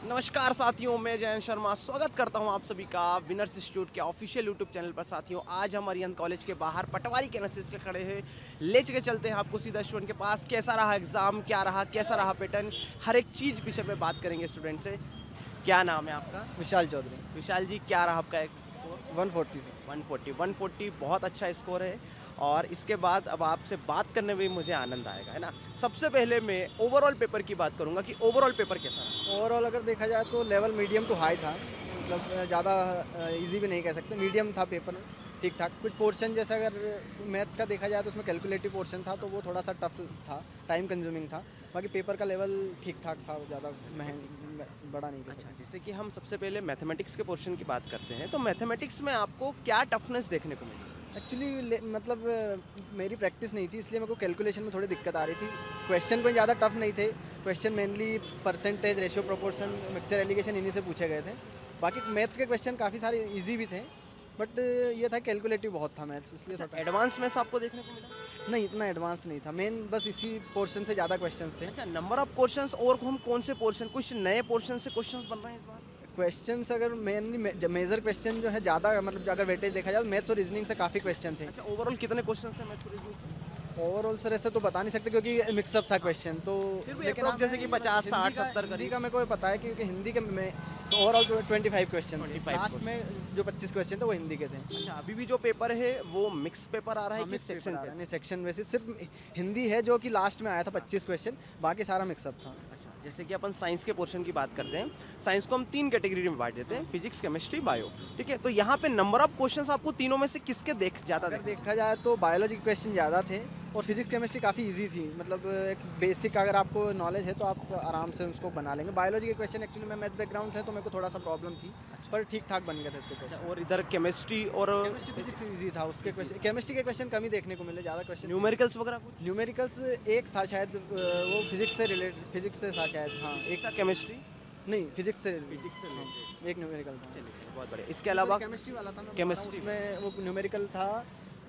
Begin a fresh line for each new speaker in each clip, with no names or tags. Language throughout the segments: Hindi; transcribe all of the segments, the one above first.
नमस्कार साथियों, मैं जयंत शर्मा स्वागत करता हूं आप सभी का विनर्स इंस्टीट्यूट के ऑफिशियल यूट्यूब चैनल पर। साथियों, आज हम अरिहंत कॉलेज के बाहर पटवारी के नसेस के खड़े हैं। ले चले चलते हैं आपको सीधा स्टूडेंट के पास। कैसा रहा एग्ज़ाम, क्या रहा, कैसा रहा पैटर्न, हर एक चीज़ विषय पे बात करेंगे स्टूडेंट से। क्या नाम है आपका?
विशाल चौधरी।
विशाल जी, क्या रहा आपका स्कोर?
140 से
140 बहुत अच्छा स्कोर है। और इसके बाद अब आपसे बात करने में भी मुझे आनंद आएगा, है ना। सबसे पहले मैं ओवरऑल पेपर की बात करूंगा कि ओवरऑल पेपर कैसा रहा।
ओवरऑल अगर देखा जाए तो लेवल मीडियम टू हाई था, मतलब ज़्यादा इजी भी नहीं कह सकते, मीडियम था पेपर, ठीक ठाक। कुछ पोर्शन जैसे अगर मैथ्स का देखा जाए तो उसमें कैलकुलेटिव पोर्शन था, तो वो थोड़ा सा टफ था, टाइम कंज्यूमिंग था। बाकी पेपर का लेवल ठीक ठाक था, ज़्यादा बड़ा नहीं कह सकते।
जैसे कि हम सबसे पहले मैथमेटिक्स के पोर्शन की बात करते हैं, तो मैथमेटिक्स में आपको क्या टफनेस देखने को मिली?
एक्चुअली मतलब मेरी प्रैक्टिस नहीं थी, इसलिए मेरे को कैलकुलेशन में थोड़ी दिक्कत आ रही थी। क्वेश्चन कोई ज़्यादा टफ नहीं थे, question mainly percentage, ratio, proportion, mixture, alligation इन्हीं से पूछे गए थे। बाकी मैथ्स के क्वेश्चन काफ़ी सारे इजी भी थे, बट ये था कैलकुलेटिव बहुत था मैथ्स, इसलिए थोड़ा
एडवांस मैथ्स आपको देखने को मिला?
नहीं, इतना एडवांस नहीं था। मेन बस इसी पोर्शन से ज़्यादा क्वेश्चंस थे।
अच्छा, नंबर ऑफ क्वेश्चंस और हम कौन से पोर्शन, कुछ नए पोर्शन से क्वेश्चंस बन रहे हैं इस बार?
क्वेश्चंस अगर मेनली मेजर क्वेश्चन जो है ज़्यादा, मतलब अगर वेटेज देखा जाए तो मैथ्स और रीजनिंग से काफ़ी क्वेश्चन थे।
अच्छा, ओवरऑल कितने क्वेश्चन थे मैथ्स और रीजनिंग से?
ओवरऑल सर ऐसे तो बता नहीं सकते क्योंकि मिक्सअप था क्वेश्चन, तो
लेकिन आप जैसे कि 50, 60, 70
हिंदी का मेरे को पता है क्योंकि हिंदी के में तो ओवरऑल 25 क्वेश्चन थे।
25
लास्ट में जो 25 क्वेश्चन थे वो हिंदी के थे।
अच्छा, अभी भी जो पेपर है वो मिक्स पेपर आ रहा है कि सेक्शन
सेक्शन नहीं, सेक्शन में से सिर्फ हिंदी है जो कि लास्ट में आया था 25 क्वेश्चन, बाकी सारा मिक्सअप था।
अच्छा, जैसे कि अपन साइंस के पोर्शन की बात करते हैं, साइंस को हम 3 कैटेगरी में बांट देते हैं, फिजिक्स, केमिस्ट्री, बायो। ठीक है, तो यहाँ पे नंबर ऑफ क्वेश्चंस आपको तीनों में से किसके ज़्यादा
अगर देखा जाए तो बायोलॉजी के क्वेश्चन ज़्यादा थे और फिजिक्स केमिस्ट्री काफ़ी इजी थी, मतलब एक बेसिक अगर आपको नॉलेज है तो आप आराम से उसको बना लेंगे। बायोलॉजी के क्वेश्चन एक्चुअली मैं मैथ बैकग्राउंड से तो मेरे को थोड़ा सा प्रॉब्लम थी, पर ठीक ठाक बन गया था इसके क्वेश्चन।
और इधर केमिस्ट्री और
केमिस्ट्री फिजिक्स इजी था, उसके क्वेश्चन केमिस्ट्री के क्वेश्चन कम ही देखने को मिले, ज़्यादा क्वेश्चन
न्यूमेरिकल्स वगैरह कुछ?
न्यूमेरिकल्स एक था शायद, वो फिजिक्स से था शायद। हाँ, एक
एक केमिस्ट्री
नहीं, फिजिक्स से
related।
एक न्यूमेरिकल था।
चलिए, बहुत बढ़िया। इसके अलावा
केमिस्ट्री वाला था,
केमिस्ट्री
में वो न्यूमेरिकल था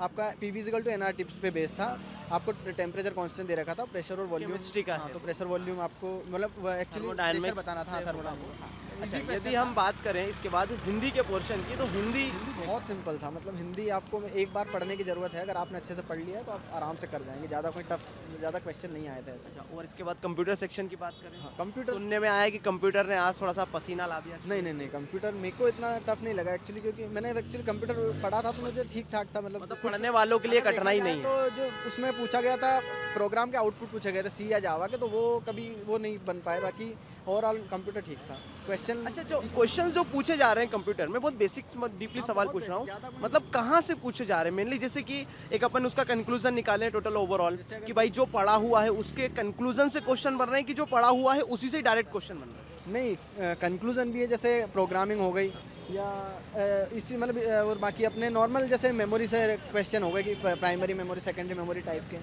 आपका, पी टू एनआर टिप्स पे बेस्ड था। आपको टेम्परेचर कांस्टेंट दे रखा था, प्रेशर और वॉल्यूम।
केमिस्ट्री का
हाँ,
है
तो प्रेशर वॉल्यूम आपको मतलब एक्चुअली
Thermodynamics
बताना था,
से
थर्मोडायनामिक्स।
अच्छा, यदि हम बात करें इसके बाद हिंदी के पोर्शन की, तो हिंदी
बहुत सिंपल था, मतलब हिंदी आपको एक बार पढ़ने की ज़रूरत है, अगर आपने अच्छे से पढ़ लिया है तो आप आराम से कर जाएंगे, ज़्यादा कोई टफ ज़्यादा क्वेश्चन नहीं आए थे ऐसा।
अच्छा, और इसके बाद कंप्यूटर सेक्शन की बात करें,
हाँ, कंप्यूटर
सुनने में आया कि कंप्यूटर ने आज थोड़ा सा पसीना ला दिया।
नहीं, कंप्यूटर मेरे को इतना टफ नहीं लगा एक्चुअली, क्योंकि मैंने एक्चुअली कंप्यूटर पढ़ा था तो मुझे ठीक ठाक था, मतलब
पढ़ने वालों के लिए
अगर
कठिनाई
देखा
नहीं
जाए
है।
तो जो उसमें पूछा गया था, प्रोग्राम के आउटपुट पूछे गए थे सी या जावा के, तो वो कभी वो नहीं बन पाए। बाकी ओवरऑल कंप्यूटर ठीक था। क्वेश्चन
अच्छा, जो क्वेश्चन जो पूछे जा रहे हैं कंप्यूटर में, बहुत बेसिक डीपली सवाल पूछ रहा हूँ, मतलब कहाँ से पूछे जा रहे हैं मेनली? जैसे कि एक अपन उसका कंक्लूजन निकालें टोटल ओवरऑल कि भाई जो पढ़ा हुआ है उसके कंक्लूजन से क्वेश्चन बन रहे हैं कि जो पढ़ा हुआ है उसी से डायरेक्ट क्वेश्चन बन रहे हैं?
नहीं, कंक्लूजन भी है, जैसे प्रोग्रामिंग हो गई या इसी मतलब और बाकी अपने नॉर्मल जैसे मेमोरी से क्वेश्चन हो गए कि primary memory, secondary memory type के,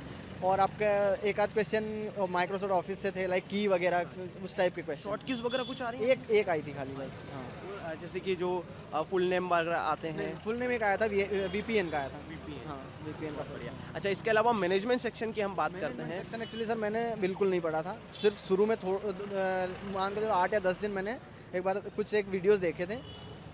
और आपका एक आध क्वेश्चन माइक्रोसॉफ्ट ऑफिस से थे, लाइक की वगैरह उस टाइप के क्वेश्चन।
शॉर्ट कीज वगैरह कुछ आ रही है?
एक आई थी खाली बस। हाँ,
जैसे कि जो फुल नेम वगैरह आते हैं।
फुल नेम एक आया था, VPN का आया था।
VPN।
हाँ, VPN का
बढ़िया। अच्छा, इसके अलावा मैनेजमेंट सेक्शन की हम बात करते हैं।
सेक्शन एक्चुअली सर मैंने बिल्कुल नहीं पढ़ा था, सिर्फ शुरू में मान के चलो 8 या 10 दिन मैंने एक बार कुछ एक वीडियोस देखे थे,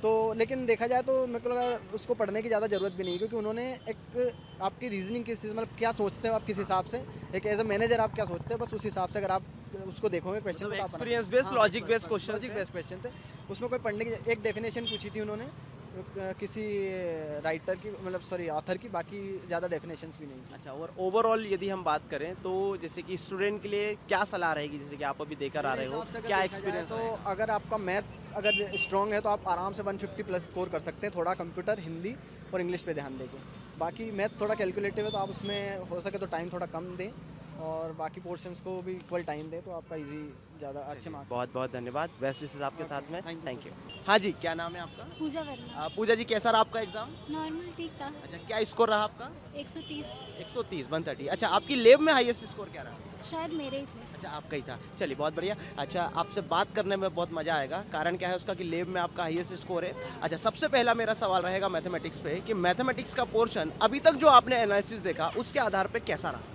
तो लेकिन देखा जाए तो मेरे को लगा उसको पढ़ने की ज़्यादा ज़रूरत भी नहीं, क्योंकि उन्होंने एक आपकी रीजनिंग किस मतलब क्या सोचते हो आप, किस हिसाब से एक एज अ मैनेजर आप क्या सोचते हो, बस उस हिसाब से अगर आप उसको देखोगे क्वेश्चन को,
experience based, logic based question,
logic based question थे। उसमें कोई पढ़ने की एक डेफिनेशन पूछी थी उन्होंने किसी राइटर की, मतलब सॉरी ऑथर की, बाकी ज़्यादा डेफिनेशंस भी नहीं थी।
अच्छा, और ओवरऑल यदि हम बात करें तो जैसे कि स्टूडेंट के लिए क्या सलाह रहेगी, जैसे कि आप अभी देकर आ रहे हो, क्या एक्सपीरियंस?
तो अगर आपका मैथ्स अगर स्ट्रॉन्ग है तो आप आराम से 150 प्लस स्कोर कर सकते हैं, थोड़ा कंप्यूटर, हिंदी और इंग्लिश पे ध्यान देके। बाकी मैथ्स थोड़ा कैलकुलेटिव है तो आप उसमें हो सके तो टाइम थोड़ा कम दें, और बाकी पोर्शंस को भी इक्वल टाइम दें, तो आपका इजी ज़्यादा अच्छे मार्क्स।
बहुत बहुत धन्यवाद, बेस्ट विशेस आपके साथ में।
Thank you,
thank you. हाँ जी, क्या नाम है आपका?
पूजा वर्मा।
पूजा जी, कैसा रहा आपका एग्जाम?
नॉर्मल ठीक था।
अच्छा, क्या स्कोर रहा आपका?
130
130, 130। अच्छा, आपकी लैब में हाईएस्ट स्कोर क्या रहा?
शायद मेरे ही थे।
अच्छा, आपका ही था। चलिए, बहुत बढ़िया। अच्छा, आपसे बात करने में बहुत मज़ा आएगा, कारण क्या है उसका कि लैब में आपका हाईएस्ट स्कोर है। अच्छा, सबसे पहला मेरा सवाल रहेगा मैथमेटिक्स पे कि मैथमेटिक्स का पोर्शन अभी तक जो आपने एनालिसिस देखा उसके आधार पे कैसा रहा?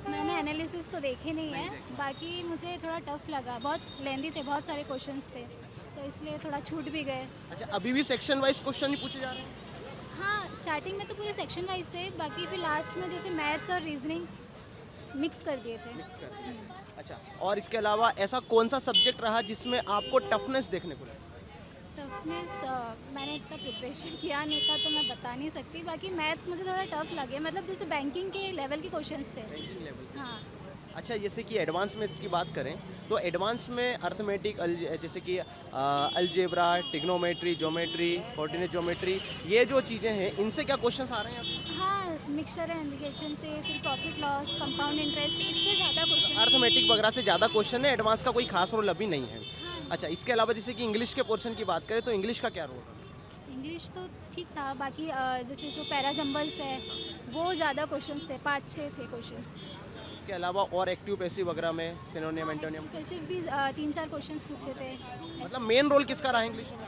मैंने एनालिसिस तो देखे नहीं है, बाकी मुझे थोड़ा टफ लगा, बहुत लेंदी थे, बहुत सारे क्वेश्चंस थे। तो इसलिए थोड़ा छूट भी गए।
अच्छा, अभी भी सेक्शन वाइज क्वेश्चन ही पूछे जा रहे हैं?
हाँ, स्टार्टिंग में तो पूरे सेक्शन वाइज थे, बाकी फिर लास्ट में जैसे मैथ्स और रीजनिंग मिक्स कर दिए थे।
अच्छा, और इसके अलावा ऐसा कौन सा सब्जेक्ट रहा जिसमें आपको टफनेस देखने को लगा?
टफनेस मैंने इतना प्रिपरेशन किया नहीं था तो मैं बता नहीं सकती, बाकी मैथ्स मुझे थोड़ा टफ लगे, मतलब जैसे बैंकिंग के लेवल के क्वेश्चंस थे। हाँ,
अच्छा, जैसे कि एडवांस मैथ्स की बात करें तो एडवांस में अर्थमेटिक जैसे कि algebra, trigonometry, geometry, coordinate geometry, ये जो चीज़ें हैं इनसे क्या क्वेश्चंस आ रहे हैं अभी?
हाँ, मिक्सचर एंड इंटीग्रेशन से, फिर प्रॉफिट लॉस, कंपाउंड इंटरेस्ट, इससे ज़्यादा क्वेश्चन।
अर्थमेटिक वगैरह से ज़्यादा क्वेश्चन है, एडवांस का कोई खास रोल अभी नहीं है।
हाँ,
अच्छा, इसके अलावा जैसे कि इंग्लिश के पोर्शन की बात करें तो इंग्लिश का क्या रोल है?
इंग्लिश तो ठीक था, बाकी जैसे जो पैरा जंबल्स है वो ज़्यादा क्वेश्चंस थे, 5-6 थे क्वेश्चंस।
इसके अलावा और एक्टिव पैसिव वगैरह में सिनोनियम एंटोनियम,
पैसिव भी 3-4 क्वेश्चंस पूछे थे।
मतलब मेन रोल किसका रहा है इंग्लिश में?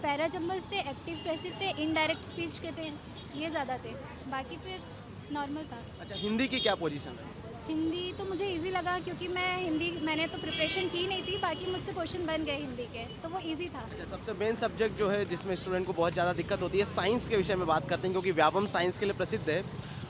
पैरा जंबल्स थे, एक्टिव पैसिव थे, इनडायरेक्ट स्पीच के थे, ये ज़्यादा थे, बाकी फिर नॉर्मल था।
अच्छा, हिंदी की क्या पोजीशन है?
हिंदी तो मुझे इजी लगा क्योंकि मैंने तो प्रिपरेशन की नहीं थी, बाकी मुझसे क्वेश्चन बन गए हिंदी के, तो वो इजी था।
अच्छा, सबसे मेन सब्जेक्ट जो है जिसमें स्टूडेंट को बहुत ज़्यादा दिक्कत होती है, साइंस के विषय में बात करते हैं क्योंकि व्यापम साइंस के लिए प्रसिद्ध है।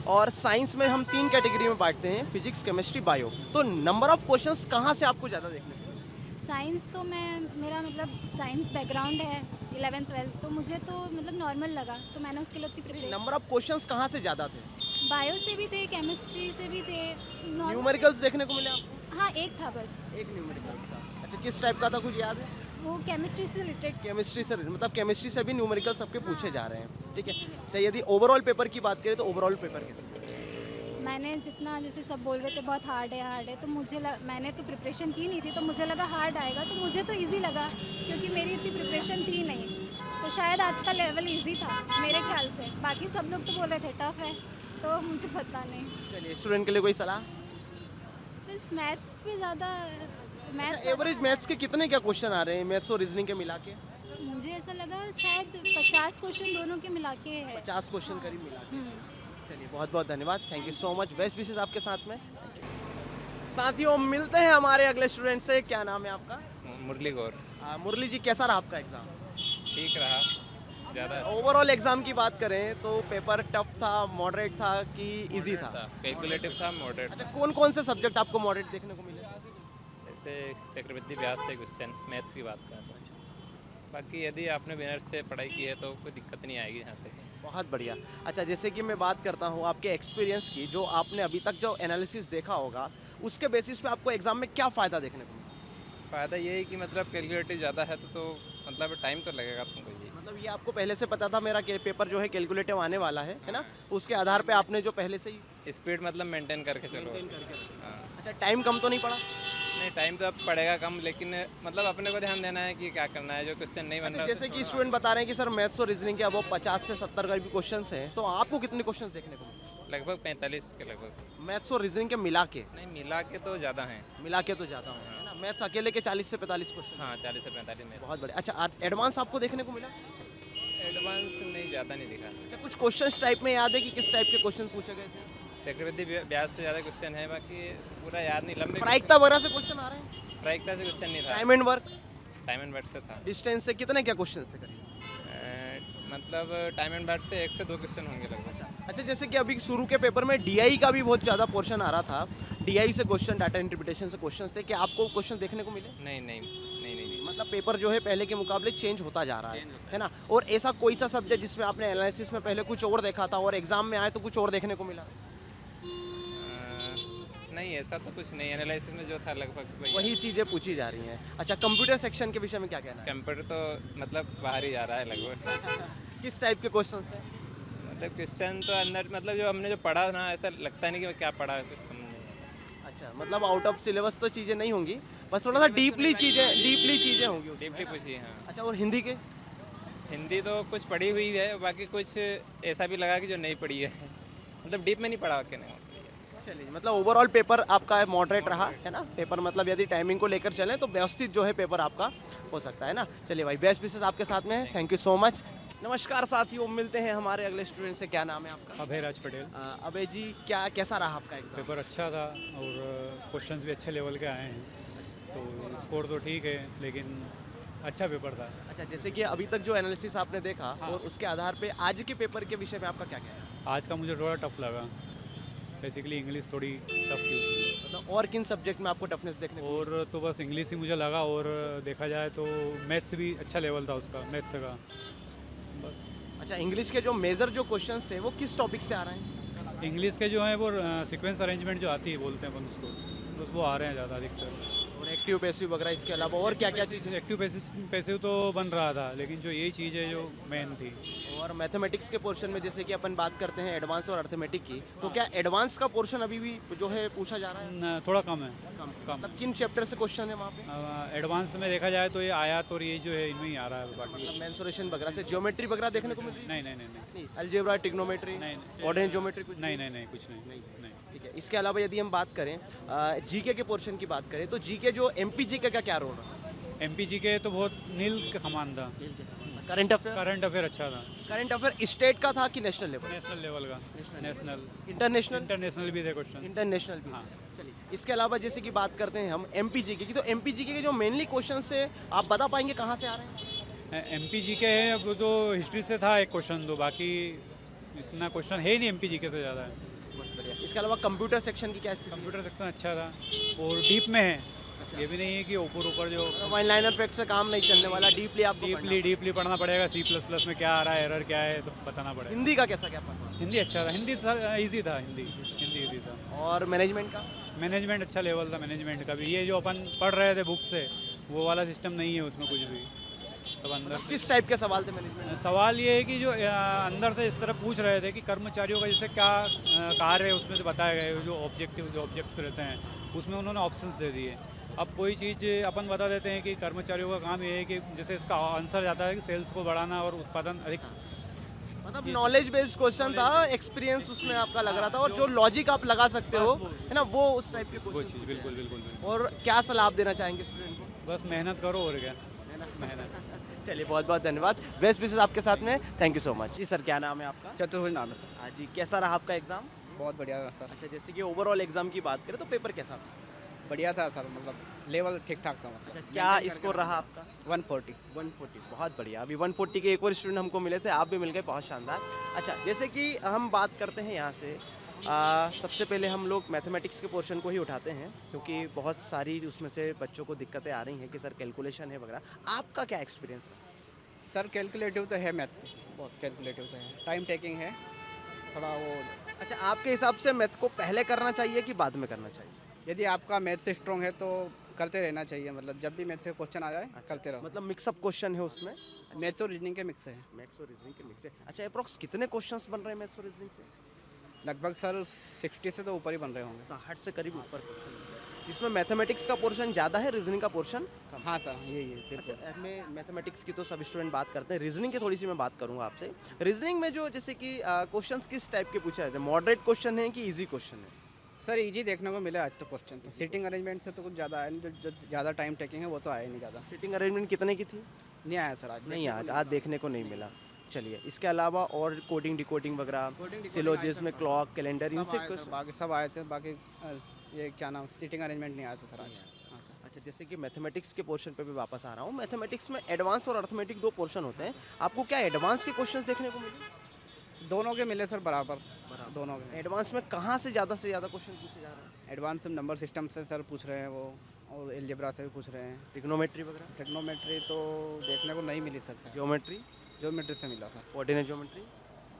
और साइंस में हम 3 कैटेगरी में बांटते हैं, फिजिक्स, केमिस्ट्री, बायो। तो नंबर ऑफ क्वेश्चंस कहाँ से आपको ज़्यादा देखने को मिले?
साइंस तो मेरा मतलब साइंस बैकग्राउंड है 11th-12th, तो मुझे तो मतलब नॉर्मल लगा, तो मैंने उसके लिए उतनी प्रिपरेशन।
नंबर ऑफ क्वेश्चंस कहाँ से ज़्यादा थे?
बायो से भी थे, केमिस्ट्री से भी थे, normal-
न्यूमेरिकल्स देखने को मिले आपको?
हाँ, एक था बस।
एक न्यूमेरिकल्स था। अच्छा, किस टाइप का था, कुछ याद है?
वो केमिस्ट्री से रिलेटेड।
केमिस्ट्री से, मतलब केमिस्ट्री से भी न्यूमेरिकल सबके पूछे जा रहे हैं, ठीक है। अच्छा, यदि ओवरऑल पेपर की बात करें तो ओवरऑल पेपर कैसा?
मैंने जितना जैसे सब बोल रहे थे बहुत हार्ड है, तो मैंने तो प्रिपरेशन की नहीं थी, तो मुझे लगा हार्ड आएगा, तो मुझे तो इजी लगा क्योंकि मेरी इतनी प्रिपरेशन थी नहीं, तो शायद आज का लेवल इजी था मेरे ख्याल से। बाकी सब लोग तो बोल रहे थे टफ है, तो मुझे पता नहीं।
चलिए, स्टूडेंट के लिए कोई सलाह?
बस मैथ्स पे ज़्यादा
एवरेज मैथ्स के कितने क्या क्वेश्चन आ रहे हैं मैथ्स और रीजनिंग के मिला के?
मुझे ऐसा लगा शायद 50 क्वेश्चन दोनों के मिला के है।
50 क्वेश्चन करीब मिला के।
हम्म।
चलिए, बहुत बहुत धन्यवाद, thank you so much, best wishes आपके साथ में। साथियों, मिलते हैं हमारे अगले स्टूडेंट से। क्या नाम है आपका?
मुरली गौर।
मुरली जी, कैसा रहा आपका एग्जाम?
ठीक रहा, ज़्यादा
ओवरऑल एग्जाम की बात करें तो पेपर टफ था, मॉडरेट था कि इजी था?
कैलकुलेटिव था, मॉडरेट
अच्छा,
था।
कौन कौन से सब्जेक्ट आपको मॉडरेट देखने को मिले?
जैसे चक्रवृद्धि ब्याज से क्वेश्चन मैथ्स की बात करें तो। बाकी यदि आपने बिनर से पढ़ाई की है तो कोई दिक्कत नहीं आएगी यहाँ तक।
बहुत बढ़िया। अच्छा, जैसे कि मैं बात करता हूँ आपके एक्सपीरियंस की, जो आपने अभी तक जो एनालिसिस देखा होगा उसके बेसिस पे आपको एग्जाम में क्या फ़ायदा देखने को मिला?
फ़ायदा ये है कि मतलब कैलकुलेटिव ज़्यादा है तो मतलब टाइम तो लगेगा तुमको ये।
मतलब ये आपको पहले से पता था मेरा पेपर जो है कैलकुलेटिव आने वाला है ना? उसके आधार पे आपने जो पहले से ही
स्पीड मतलब मेंटेन करके चलो।
maintain करके।
हाँ,
अच्छा, टाइम कम तो नहीं पड़ा?
नहीं टाइम तो अब पड़ेगा कम, लेकिन मतलब अपने को ध्यान देना है कि क्या करना है, जो क्वेश्चन नहीं बन
अच्छा,
रहा
जैसे कि स्टूडेंट बता रहे हैं कि सर मैथ्स और रीजनिंग के अब 50 से 70 करीब क्वेश्चन हैं, तो आपको कितने क्वेश्चन देखने को मिले
लगभग 45 के लगभग।
मैथ्स और रीजनिंग के मिला के?
नहीं मिला के तो ज़्यादा हैं।
मिला के तो ज़्यादा होंगे, है ना? मैथ्स अकेले के 40 से 45 क्वेश्चन।
हाँ 40 से 45 में।
बहुत बढ़िया। अच्छा, एडवांस आपको देखने को मिला?
एडवांस नहीं, ज़्यादा नहीं दिखा।
अच्छा, कुछ क्वेश्चन टाइप में याद है कि किस टाइप के क्वेश्चन पूछे गए थे?
चक्रवृद्धि ब्याज से ज़्यादा क्वेश्चन है, बाकी पूरा याद नहीं। लंबे
प्रायिकता वगैरह से क्वेश्चन आ रहे हैं?
प्रायिकता से क्वेश्चन नहीं था।
Time and work,
time and work से था।
डिस्टेंस से कितने क्या क्वेश्चन थे करीब?
मतलब टाइम एंड वर्क से 1 से 2 क्वेश्चन होंगे लगभग।
अच्छा, जैसे कि अभी शुरू के पेपर में डीआई का भी बहुत ज़्यादा पोर्शन आ रहा था, डीआई से क्वेश्चन, डाटा इंटरप्रिटेशन से क्वेश्चन थे, क्या आपको क्वेश्चन देखने को मिले?
नहीं नहीं नहीं नहीं।
मतलब पेपर जो है पहले के मुकाबले चेंज होता जा रहा है ना? और ऐसा कोई सा सब्जेक्ट जिसमें आपने एनालिसिस में पहले कुछ और देखा था और एग्जाम में आए तो कुछ और देखने को मिला?
नहीं ऐसा तो कुछ नहीं, एनालिसिस में जो था लगभग
वही चीज़ें पूछी जा रही हैं। अच्छा, कंप्यूटर सेक्शन के विषय में क्या कहना है?
कंप्यूटर तो मतलब बाहर ही जा रहा है लगभग।
किस टाइप के क्वेश्चन थे?
मतलब क्वेश्चन तो अंदर, मतलब जो हमने जो पढ़ा ना, ऐसा लगता नहीं कि मैं क्या पढ़ा, कुछ समझ नहीं आया।
अच्छा, मतलब आउट ऑफ सिलेबस तो चीज़ें नहीं होंगी, बस थोड़ा सा डीपली चीज़ें होंगी उसमें।
डीपली पूछी, हाँ।
अच्छा, और हिंदी के?
हिंदी तो कुछ पढ़ी हुई है, बाकी कुछ ऐसा भी लगा कि जो नहीं पढ़ी है। मतलब डीप में नहीं पढ़ा के नहीं।
चलिए, मतलब ओवरऑल पेपर आपका मॉडरेट रहा है ना? पेपर मतलब यदि टाइमिंग को लेकर चलें तो व्यवस्थित जो है पेपर आपका हो सकता है ना? चलिए भाई, बेस्ट विशेस आपके साथ में है, थैंक यू सो मच। नमस्कार साथियों, मिलते हैं हमारे अगले स्टूडेंट से। क्या नाम है आपका?
अभय राज पटेल।
अभय जी, कैसा रहा आपका एग्जाम?
पेपर अच्छा था और क्वेश्चंस भी अच्छे लेवल के आए हैं, तो स्कोर तो ठीक है, लेकिन अच्छा पेपर था।
अच्छा, जैसे कि अभी तक जो एनालिसिस आपने देखा
हाँ।
और उसके आधार पे आज के पेपर के विषय में आपका क्या कहना है?
आज का मुझे थोड़ा टफ लगा, बेसिकली इंग्लिश थोड़ी टफ थी उसमें।
मतलब और किन सब्जेक्ट में आपको टफनेस देखने को
और तो बस इंग्लिश ही मुझे लगा, और देखा जाए तो मैथ्स भी अच्छा लेवल था उसका, मैथ्स का बस।
मिला? अच्छा, इंग्लिश के जो मेजर जो क्वेश्चंस थे वो किस टॉपिक से आ रहे हैं?
इंग्लिश के जो हैं वो सीक्वेंस अरेंजमेंट जो आती है बोलते हैं अपन उसको, बस वो आ रहे हैं ज़्यादा अधिकतर।
और एक्टिव पैसिव वगैरह इसके अलावा और क्या क्या चीज़?
एक्टिव पैसिव तो बन रहा था, लेकिन जो यही चीज़ है जो मेन थी।
और मैथमेटिक्स के पोर्शन में जैसे कि अपन बात करते हैं एडवांस और अर्थमेटिक की, तो क्या एडवांस का पोर्शन अभी भी जो है पूछा जा रहा है?
थोड़ा कम है,
कम
कम।
मतलब किन चैप्टर से क्वेश्चन है वहाँ पे?
एडवांस में देखा जाए तो ये आयात और ये जो है इनमें ही आ रहा है, बाकी
मतलब मेंसुरेशन वगैरह से ज्योमेट्री वगैरह देखने को मिल रही है?
नहीं नहीं नहीं नहीं
नहीं, अलजेब्रा, ट्रिग्नोमेट्री,
नहीं,
ऑर्डिनरी ज्योमेट्री कुछ
नहीं नहीं नहीं कुछ नहीं नहीं।
ठीक है। इसके अलावा यदि हम बात करें जीके के पोर्शन की बात करें तो जीके जो एमपी जीके का क्या रोल रहा है?
एमपीजी के तो बहुत नील के समान था।
Current affair?
करंट अफेयर अच्छा था,
करंट अफेयर स्टेट का था कि नेशनल लेवल?
नेशनल लेवल का, नेशनल
इंटरनेशनल?
इंटरनेशनल भी थे क्वेश्चन।
इंटरनेशनल भी।
हाँ।
चलिए, इसके अलावा जैसे कि बात करते हैं हम एमपीजीके की, तो एमपीजीके के जो मेनली क्वेश्चन से आप बता पाएंगे कहाँ से आ रहे हैं?
एमपीजी के है, अब तो हिस्ट्री से था एक क्वेश्चन, तो बाकी इतना क्वेश्चन है ही नहीं एमपीजी के से ज़्यादा है।
बहुत बढ़िया। इसके अलावा कंप्यूटर सेक्शन की क्या स्थिति है?
कंप्यूटर सेक्शन अच्छा था और डीप में है, ये भी नहीं है कि ऊपर ऊपर जो
वन लाइनर फैक्ट से काम नहीं चलने वाला, डीपली आप
डीपली पढ़ना पड़ेगा। C++ में क्या आ रहा है, एरर क्या है, सब बताना पड़ेगा।
हिंदी का कैसा क्या पढ़ना?
हिंदी अच्छा था, हिंदी ईजी था, हिंदी ईजी था।
और मैनेजमेंट का?
मैनेजमेंट अच्छा लेवल था, मैनेजमेंट का भी। ये जो अपन पढ़ रहे थे बुक से, वो वाला सिस्टम नहीं है उसमें कुछ भी। तब अंदर
किस टाइप के सवाल थे मैनेजमेंट?
सवाल ये है कि जो अंदर से इस तरह पूछ रहे थे कि कर्मचारियों का जैसे क्या कार्य है, उसमें से बताए गए जो ऑब्जेक्ट्स रहते हैं, उसमें उन्होंने ऑप्शंस दे दिए। अब कोई चीज़ अपन बता देते हैं कि कर्मचारियों का काम ये है कि जैसे इसका आंसर जाता है कि सेल्स को बढ़ाना और उत्पादन अधिक।
मतलब नॉलेज बेस्ड क्वेश्चन था, एक्सपीरियंस उसमें आपका लग रहा था, और जो लॉजिक आप लगा सकते हो है ना, वो उस टाइप के
वो
क्वेश्चन।
चीज़ बिल्कुल बिल्कुल बिल्कुल।
और क्या सलाह आप देना चाहेंगे स्टूडेंट को?
बस मेहनत करो और क्या, मेहनत।
चलिए, बहुत बहुत धन्यवाद। बेस्ट विशेस आपके साथ में, थैंक यू सो मच। जी सर, क्या नाम है आपका?
चतुर्भुज नाम है सर।
हाँ जी, कैसा रहा आपका एग्जाम?
बहुत बढ़िया रहा सर।
अच्छा, जैसे कि ओवरऑल एग्जाम की बात करें तो पेपर कैसा था?
बढ़िया था सर, मतलब लेवल ठीक ठाक था।
अच्छा, क्या स्कोर रहा आपका?
140।
140, बहुत बढ़िया। अभी 140 के एक और स्टूडेंट हमको मिले थे, आप भी मिल गए, बहुत शानदार। अच्छा, जैसे कि हम बात करते हैं यहाँ से, सबसे पहले हम लोग मैथमेटिक्स के पोर्शन को ही उठाते हैं, क्योंकि बहुत सारी उसमें से बच्चों को दिक्कतें आ रही हैं कि सर कैलकुलेशन है वगैरह। आपका क्या एक्सपीरियंस है?
सर कैलकुलेटिव तो है, मैथ्स बहुत कैलकुलेटिव तो है, टाइम टेकिंग है थोड़ा वो।
अच्छा, आपके हिसाब से मैथ को पहले करना चाहिए कि बाद में करना चाहिए?
यदि आपका मैथ से स्ट्रॉन्ग है तो करते रहना चाहिए, मतलब जब भी मैथ से क्वेश्चन आ जाए करते रहो।
मतलब मिक्सअप क्वेश्चन है उसमें?
मैथ्स और रीजनिंग के मिक्स है।
मैथ्स और रीजनिंग के मिक्स है। अच्छा, अप्रॉक्स कितने क्वेश्चंस बन रहे हैं मैथ्स और रीजनिंग से?
लगभग सर 60 से तो ऊपर ही बन रहे होंगे।
60 से करीब ऊपर क्वेश्चन। इसमें मैथमेटिक्स का पोर्शन ज़्यादा है, रीजनिंग का पोर्शन कम?
हाँ सर, यही है बिल्कुल।
अच्छा, हमें मैथमेटिक्स की तो सब स्टूडेंट बात करते हैं, रीजनिंग की थोड़ी सी मैं बात करूंगा आपसे। रीजनिंग में जो जैसे कि क्वेश्चंस किस टाइप के पूछे जाते हैं? मॉडरेट क्वेश्चन है कि इजी क्वेश्चन है?
सर इजी देखने को मिला आज तो क्वेश्चन, तो सीटिंग अरेंजमेंट से तो कुछ ज़्यादा आया नहीं, जो ज़्यादा टाइम टेकिंग है वो तो आया नहीं ज़्यादा।
सिटिंग अरेंजमेंट कितने की थी?
नहीं आया सर आज।
नहीं, आज देखने को नहीं मिला। चलिए, इसके अलावा और कोडिंग डिकोडिंग वगैरह, सिलोजिज्म, क्लॉक, कैलेंडर, इनसे कुछ?
बाकी सब आए थे, बाकी ये क्या नाम, सीटिंग अरेंजमेंट नहीं आया था सर आज। हाँ सर।
अच्छा, जैसे कि मैथमेटिक्स के पोर्शन पे भी वापस आ रहा हूँ। मैथमेटिक्स में एडवांस और अर्थमेटिक दो पोर्शन होते हैं, आपको क्या एडवांस के क्वेश्चंस देखने को मिले?
दोनों के मिले सर बराबर, दोनों के।
एडवांस में कहाँ से ज़्यादा क्वेश्चन पूछे जा रहे हैं?
एडवांस में नंबर सिस्टम से सर पूछ रहे हैं वो, और एलजेब्रा से भी पूछ रहे हैं।
ट्रिग्नोमेट्री वगैरह?
टेक्नोमेट्री तो देखने को नहीं मिली सर।
ज्योमेट्री?
ज्योमेट्री से मिला सर,
कोऑर्डिनेट ज्योमेट्री?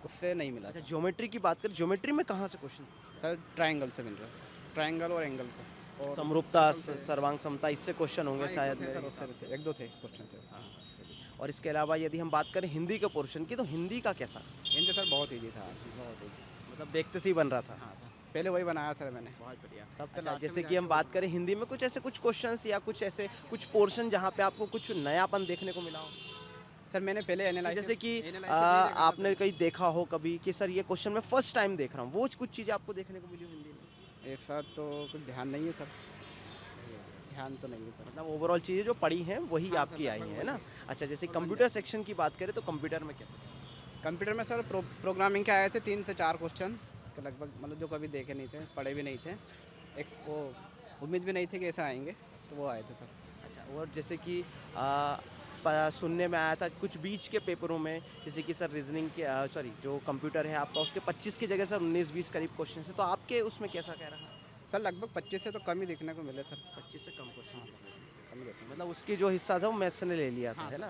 उससे नहीं मिला
अच्छा,
सर।
ज्योमेट्री की बात करें, ज्योमेट्री में कहाँ से क्वेश्चन?
सर ट्रायंगल से मिल रहा है सर, ट्रायंगल और एंगल से। और
समरूपता, सर्वांग समता, इससे क्वेश्चन होंगे
हाँ,
शायद
एक दो थे
मेरे
सर, उससे
हिसाब
भी थे, एक दो थे क्वेश्चन थे।
से। हाँ, चलिए। और इसके अलावा यदि हम बात करें हिंदी के पोर्शन की, तो हिंदी का कैसा?
हिंदी सर बहुत ईजी था आज, बहुत ईजी।
मतलब देखते से ही बन रहा था?
हाँ सर, पहले वही बनाया सर मैंने।
बहुत बढ़िया।
तब से
अच्छा,
last
जैसे
में
कि हम बात करें हिंदी में कुछ ऐसे कुछ क्वेश्चंस या कुछ ऐसे कुछ पोर्शन जहाँ पे आपको कुछ नयापन देखने को मिला हो?
सर मैंने पहले एनालाइज,
जैसे कि आपने कहीं देखा हो कभी कि सर ये क्वेश्चन मैं फर्स्ट टाइम देख रहा हूँ, वो कुछ चीज़ें आपको देखने को मिली हो हिंदी में?
ऐसा तो कुछ ध्यान नहीं है सर, ध्यान तो नहीं है सर।
मतलब ओवरऑल चीज़ें जो पढ़ी हैं वही आपकी आई हैं, है ना? अच्छा, जैसे कंप्यूटर सेक्शन की बात करें तो कंप्यूटर में कैसे?
कंप्यूटर में सर प्रोग्रामिंग के आए थे 3 से 4 क्वेश्चन के लगभग, मतलब जो कभी देखे नहीं थे, पढ़े भी नहीं थे, एक वो उम्मीद भी नहीं थी कि ऐसा आएंगे, तो वो आए थे सर।
अच्छा, और जैसे कि सुनने में आया था कुछ बीच के पेपरों में, जैसे कि सर रीजनिंग के सॉरी जो कंप्यूटर है आपका उसके 25 की जगह सर 19-20 करीब क्वेश्चन है, तो आपके उसमें कैसा कह रहा है?
सर लगभग 25 से तो कम ही देखने को मिले सर।
25 से कम क्वेश्चन
कम ही देखने
मतलब उसकी जो हिस्सा था वो मैथ्स ने ले लिया था, है ना?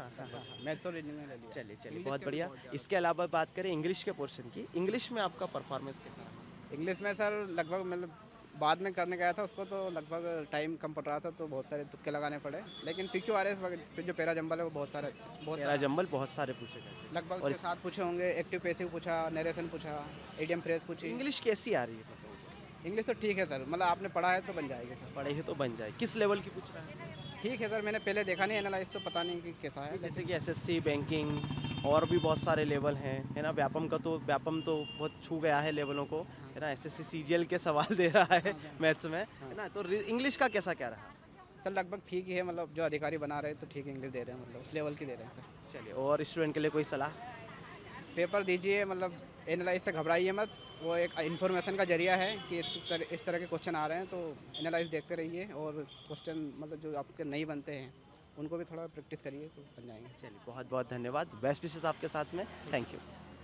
मैथ तो रीडिंग में ले लिया।
चलिए चलिए,
इंग्लिश
बहुत
के
बढ़िया।
बहुत ज़्यादा।
इसके अलावा बात करें इंग्लिश के पोर्शन की, इंग्लिश में आपका परफॉर्मेंस कैसा रहा?
इंग्लिश में सर लगभग मतलब बाद में करने गया था उसको, तो लगभग टाइम कम पड़ रहा था, तो बहुत सारे तुक्के लगाने पड़े। लेकिन PQRS जो पैरा जंबल है वो बहुत
मेरा जंबल बहुत सारे पूछे गए थे।
लगभग
और
6-7 पूछे होंगे। एक्टिव पैसिव पूछा, नरेशन पूछा, इडियम फ्रेज पूछी।
इंग्लिश कैसी आ रही है?
इंग्लिश तो ठीक है सर, मतलब आपने पढ़ा है तो बन जाएगी सर।
पढ़े ही तो बन जाए। किस लेवल की पूछ रहा है?
ठीक है सर, मैंने पहले देखा नहीं एनालाइज, तो पता नहीं कि कैसा है।
जैसे कि SSC, बैंकिंग और भी बहुत सारे लेवल हैं, है ना? व्यापम तो बहुत छू गया है लेवलों को, है ना? SSC CGL के सवाल दे रहा है मैथ्स में, है ना? तो इंग्लिश का कैसा क्या रहा?
सर लगभग ठीक ही है, मतलब जो अधिकारी बना रहे हैं तो ठीक इंग्लिश दे रहे हैं, मतलब उस लेवल की दे रहे हैं सर।
चलिए, और स्टूडेंट के लिए कोई सलाह?
पेपर दीजिए, मतलब एनालाइज से घबराइए मत, वो एक इन्फॉर्मेशन का जरिया है कि इस तरह के क्वेश्चन आ रहे हैं, तो एनालाइज देखते रहिए और क्वेश्चन मतलब जो आपके नहीं बनते हैं उनको भी थोड़ा प्रैक्टिस करिए तो बन जाएंगे।
चलिए, बहुत बहुत धन्यवाद। बेस्ट विशेस आपके साथ में, थैंक यू।